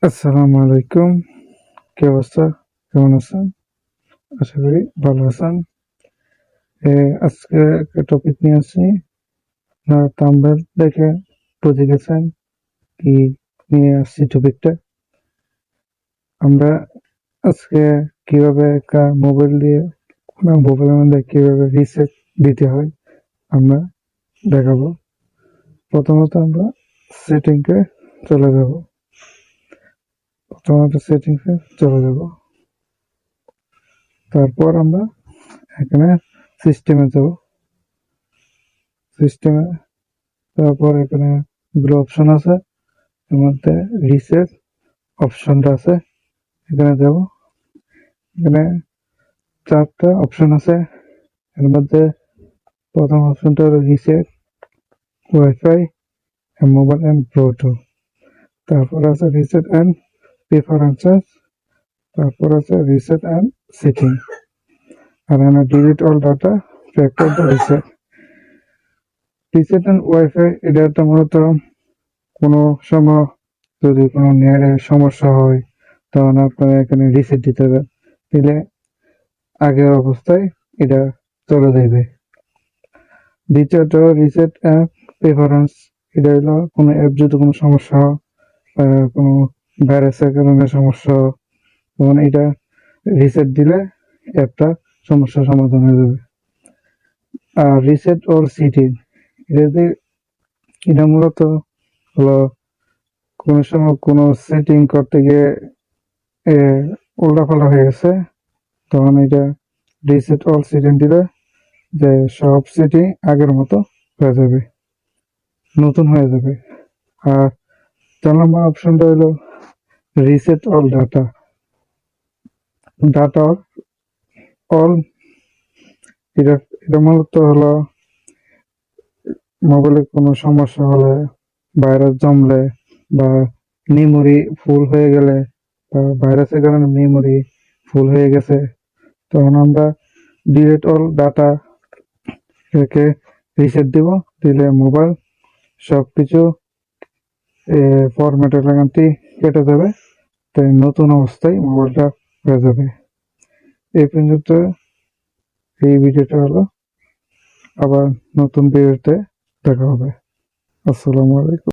আসসালামু আলাইকুম। কি অবস্থা? কেমন আছেন? আশা করি ভালো আছেন। আজকে একটা টপিক নিয়ে আসছি। আপনারা থাম্বনেল দেখে বুঝে গেছেন কি নিয়ে আসছি টপিকটা। আমরা আজকে কিভাবে একটা মোবাইল দিয়ে মোবাইলের মধ্যে কিভাবে রিসেট দিতে হয় আমরা দেখাবো। প্রথমত আমরা সেটিংসে চলে যাব। তারপর আমরা এখানে সিস্টেমে যাব। সিস্টেমে তারপর এখানে গুলো অপশন আছে, এর মধ্যে রিসেট অপশনটা আছে, এখানে যাব। এখানে চারটা অপশন আছে, এর মধ্যে প্রথম অপশনটা হলো reset wifi mobile and Bluetooth. তারপর আছে রিসেট অ্যান্ড প্রেফারেন্সেস, তারপর আছে রিসেট অ্যান্ড সেটিং, আর এখানে delete all data factor the reset. Reset and wifi এটা একটা মূলত কোনো সময় যদি কোনো নেটের সমস্যা হয় তখন আপনারা এখানে রিসেট দিতে হবে, দিলে আগের অবস্থায় এটা চলে যাবে। দ্বিতীয়ত রিসেট অ্যাপ প্রেফারেন্স, এটা হলো কোনো অ্যাপ যদি কোনো সমস্যা হয়, কোনো ভাইরাসের কারণে সমস্যা হয়, তখন এটা রিসেট দিলে অ্যাপটা সমস্যার সমাধান হয়ে যাবে। আর রিসেট ওর সিটিং, এটা মূলত হলো কোনো সময় কোনো সেটিং করতে গিয়ে উল্টাপাল্টা হয়ে গেছে, তখন এটা রিসেট অল সেটিং দিলে যে সব সেটিং আগের মতো হয়ে যাবে, নতুন হয়ে যাবে। আর 4 নম্বর অপশনটা হলো reset all data. Data all এটা এটা মূলত হলো মোবাইলে কোনো সমস্যা হলে, ভাইরাস জমলে বা মেমোরি ফুল হয়ে গেলে বা ভাইরাসের কারণে মেমোরি ফুল হয়ে গেছে, তখন আমরা ডিলিট অল ডাটা রেখে রিসেট দিব, দিলে মোবাইল সবকিছু ফরম্যাটের লাগানটি কেটে যাবে, তাই নতুন অবস্থায় মোবাইলটা হয়ে যাবে। এই পর্যন্ত এই ভিডিওটা হলো, আবার নতুন ভিডিওতে দেখা হবে। আসসালামু আলাইকুম।